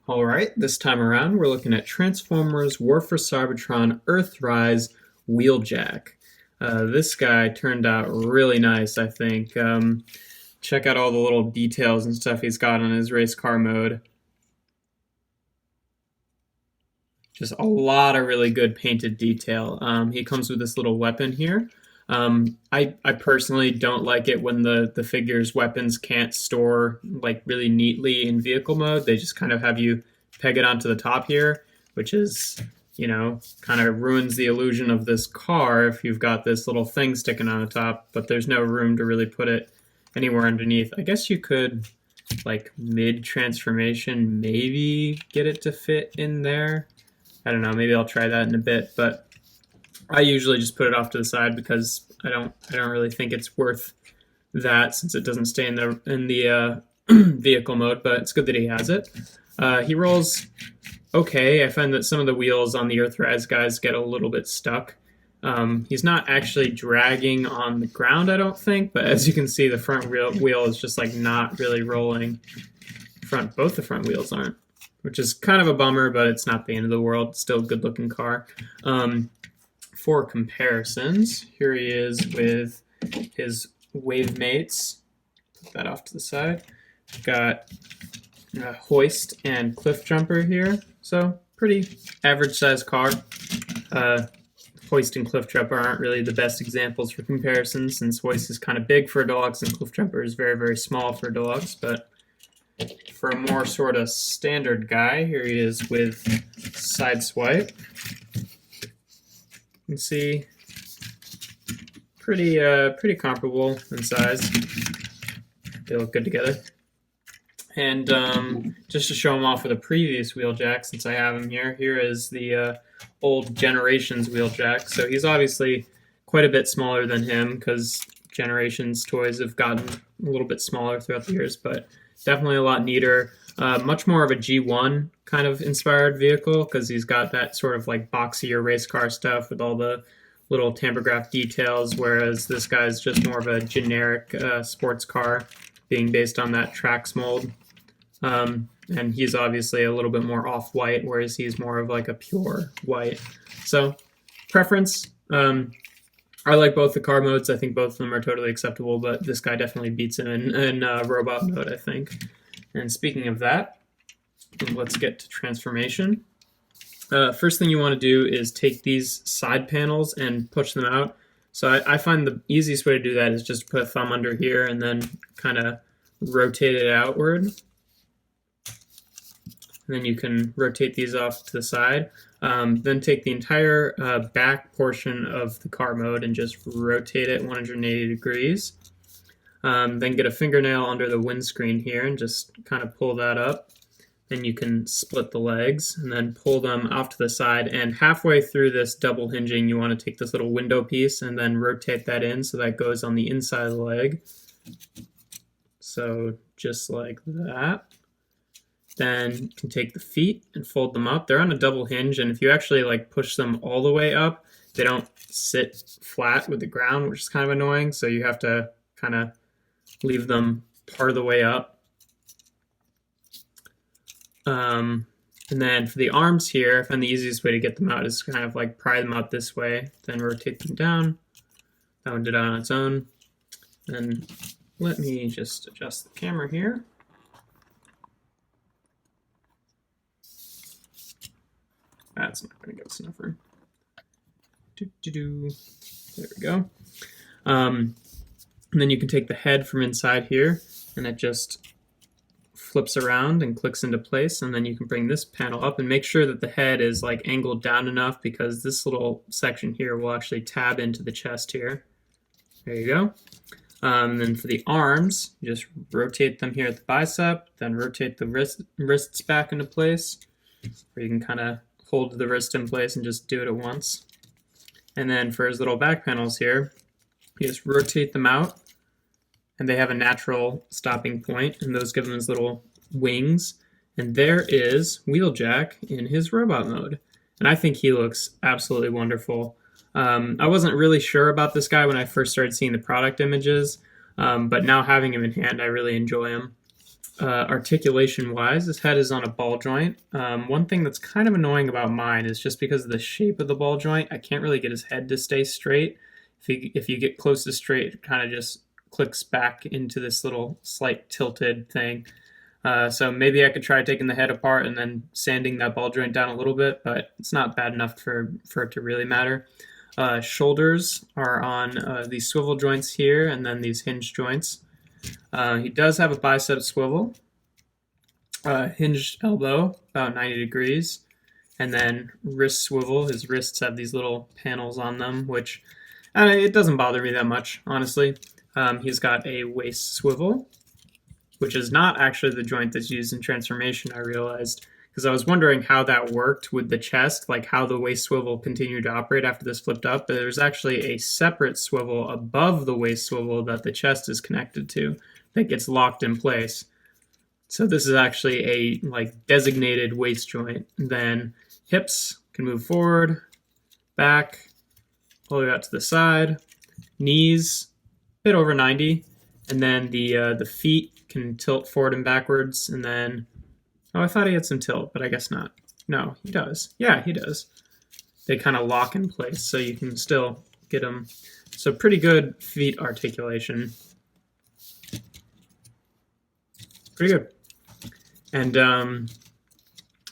All right, this time around we're looking at Transformers War for Cybertron Earthrise Wheeljack. This guy turned out really nice, I think. Check out all the little details and stuff he's got on his race car mode. Just a lot of really good painted detail. He comes with this little weapon here. I personally don't like it when the figure's weapons can't store like really neatly in vehicle mode. They just kind of have you peg it onto the top here, which is, kind of ruins the illusion of this car if you've got this little thing sticking on the top, but there's no room to really put it anywhere underneath. I guess you could, like mid-transformation, maybe get it to fit in there. I don't know, maybe I'll try that in a bit, but I usually just put it off to the side because I don't really think it's worth that since it doesn't stay in the vehicle mode. But it's good that he has it. He rolls okay. I find that some of the wheels on the Earthrise guys get a little bit stuck. He's not actually dragging on the ground, I don't think, but as you can see, the front wheel is just like not really rolling. Both the front wheels aren't, which is kind of a bummer, but it's not the end of the world. Still a good looking car. For comparisons, here he is with his wave mates. Put that off to the side. Got Hoist and Cliff Jumper here, so pretty average sized car. Hoist and Cliff Jumper aren't really the best examples for comparison since Hoist is kind of big for a deluxe and Cliff Jumper is very, very small for a deluxe, but for a more sort of standard guy, here he is with Sideswipe. You can see pretty comparable in size. They look good together. And just to show them off with a previous Wheeljack, since I have him here is the old Generations Wheeljack. So he's obviously quite a bit smaller than him because Generations toys have gotten a little bit smaller throughout the years, but definitely a lot neater. Much more of a G1 kind of inspired vehicle because he's got that sort of like boxier race car stuff with all the little tampergraph details, whereas this guy's just more of a generic sports car being based on that Trax mold. And he's obviously a little bit more off-white, whereas he's more of like a pure white. So, preference. I like both the car modes. I think both of them are totally acceptable, but this guy definitely beats him in robot mode, I think. And speaking of that, let's get to transformation. First thing you want to do is take these side panels and push them out. So I find the easiest way to do that is just put a thumb under here and then kind of rotate it outward. And then you can rotate these off to the side. Then take the entire back portion of the car mode and just rotate it 180 degrees. Then get a fingernail under the windscreen here and just kind of pull that up. Then you can split the legs and then pull them off to the side. And halfway through this double hinging, you want to take this little window piece and then rotate that in so that goes on the inside of the leg. So just like that. Then you can take the feet and fold them up. They're on a double hinge, and if you actually like push them all the way up, they don't sit flat with the ground, which is kind of annoying. So you have to kind of leave them part of the way up. And then for the arms here, I find the easiest way to get them out is kind of like pry them out this way, then rotate them down. That one did it on its own. And let me just adjust the camera here. That's not going to give us enough room. There we go. And then you can take the head from inside here, and it just flips around and clicks into place. And then you can bring this panel up and make sure that the head is like angled down enough because this little section here will actually tab into the chest here. There you go. And then for the arms, you just rotate them here at the bicep, then rotate the wrists back into place, where you can kind of hold the wrist in place and just do it at once. And then for his little back panels here, you just rotate them out and they have a natural stopping point, and those give him his little wings. And there is Wheeljack in his robot mode. And I think he looks absolutely wonderful. I wasn't really sure about this guy when I first started seeing the product images, but now having him in hand, I really enjoy him. Articulation wise, his head is on a ball joint. One thing that's kind of annoying about mine is just because of the shape of the ball joint, I can't really get his head to stay straight. If you get close to straight, it kind of just clicks back into this little slight tilted thing. So maybe I could try taking the head apart and then sanding that ball joint down a little bit, but it's not bad enough for it to really matter. Shoulders are on these swivel joints here and then these hinge joints. He does have a bicep swivel, hinged elbow, about 90 degrees, and then wrist swivel. His wrists have these little panels on them, which it doesn't bother me that much, honestly. He's got a waist swivel, which is not actually the joint that's used in transformation, I realized, because I was wondering how that worked with the chest, like how the waist swivel continued to operate after this flipped up. But there's actually a separate swivel above the waist swivel that the chest is connected to that gets locked in place. So this is actually a like designated waist joint. Then hips can move forward, back, all the way out to the side. Knees, a bit over 90. And then the feet can tilt forward and backwards. And then, oh, I thought he had some tilt, but I guess not. No, he does. Yeah, he does. They kind of lock in place, so you can still get them. So pretty good feet articulation. Pretty good. And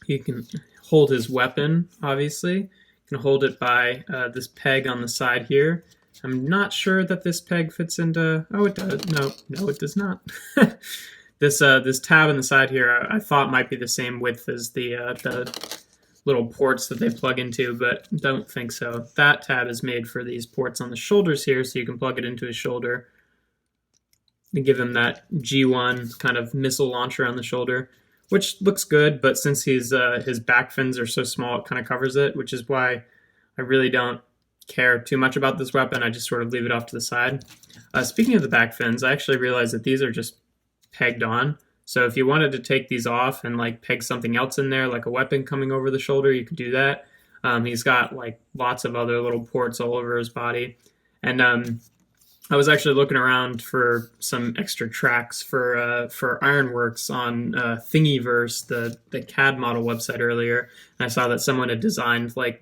he can hold his weapon, obviously. You can hold it by this peg on the side here. I'm not sure that this peg fits into... Oh, it does. No, it does not. This tab on the side here, I thought might be the same width as the little ports that they plug into, but don't think so. That tab is made for these ports on the shoulders here, so you can plug it into his shoulder and give him that G1 kind of missile launcher on the shoulder, which looks good, but since his back fins are so small, it kind of covers it, which is why I really don't care too much about this weapon. I just sort of leave it off to the side. Speaking of the back fins, I actually realized that these are just pegged on. So if you wanted to take these off and like peg something else in there, like a weapon coming over the shoulder, you could do that. He's got like lots of other little ports all over his body. And I was actually looking around for some extra tracks for Ironworks on Thingiverse, the CAD model website earlier. And I saw that someone had designed like,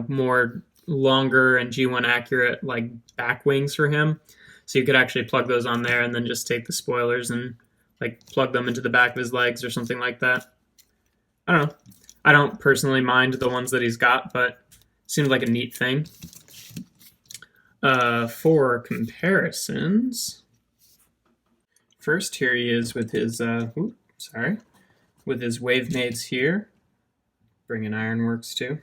more longer and G1 accurate like back wings for him. So you could actually plug those on there and then just take the spoilers and like plug them into the back of his legs or something like that. I don't know. I don't personally mind the ones that he's got, but it seems like a neat thing. For comparisons, first here he is with his with his wave mates here. Bring in Ironworks too.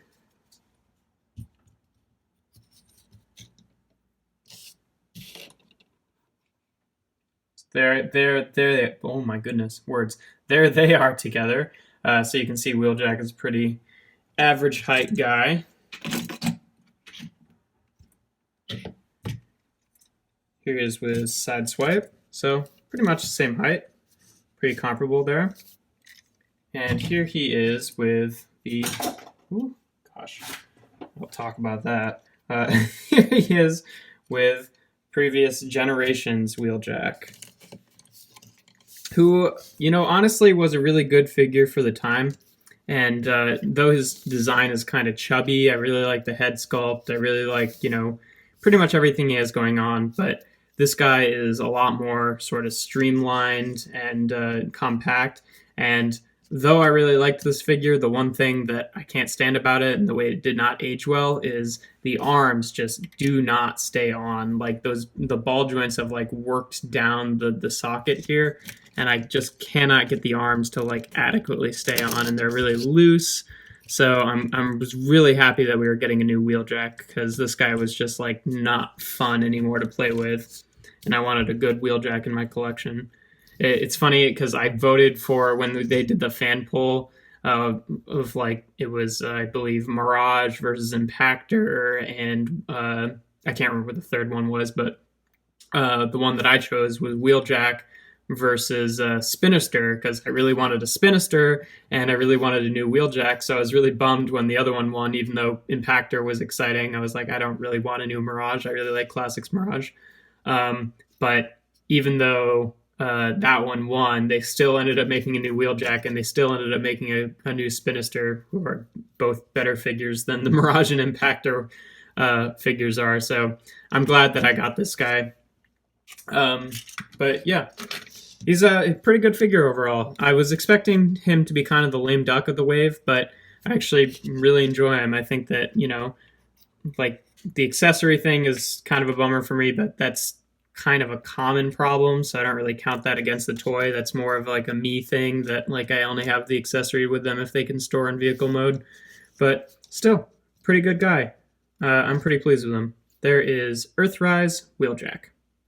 There. Oh my goodness, words. There they are together. So you can see Wheeljack is a pretty average height guy. Here he is with his side swipe. So pretty much the same height. Pretty comparable there. And here he is with the... Ooh, gosh, I'll talk about that. Here he is with previous generations Wheeljack, who, honestly was a really good figure for the time. And though his design is kind of chubby, I really like the head sculpt. I really like, pretty much everything he has going on. But this guy is a lot more sort of streamlined and compact. And though I really liked this figure, the one thing that I can't stand about it and the way it did not age well is the arms just do not stay on. Like the ball joints have like worked down the socket here, and I just cannot get the arms to like adequately stay on, and they're really loose. So I was really happy that we were getting a new Wheeljack, because this guy was just like not fun anymore to play with, and I wanted a good Wheeljack in my collection. It's funny because I voted for, when they did the fan poll of like, it was I believe Mirage versus Impactor, and I can't remember what the third one was, but the one that I chose was Wheeljack versus Spinister, because I really wanted a Spinister and I really wanted a new Wheeljack. So I was really bummed when the other one won, even though Impactor was exciting. I was like, I don't really want a new Mirage. I really like Classics Mirage. But even though that one won, they still ended up making a new Wheeljack, and they still ended up making a new Spinister, who are both better figures than the Mirage and Impactor figures are. So I'm glad that I got this guy. But yeah, he's a pretty good figure overall. I was expecting him to be kind of the lame duck of the wave, but I actually really enjoy him. I think that, like the accessory thing is kind of a bummer for me, but that's kind of a common problem, so I don't really count that against the toy. That's more of like a me thing, that like I only have the accessory with them if they can store in vehicle mode. But still, pretty good guy. I'm pretty pleased with him. There is Earthrise Wheeljack.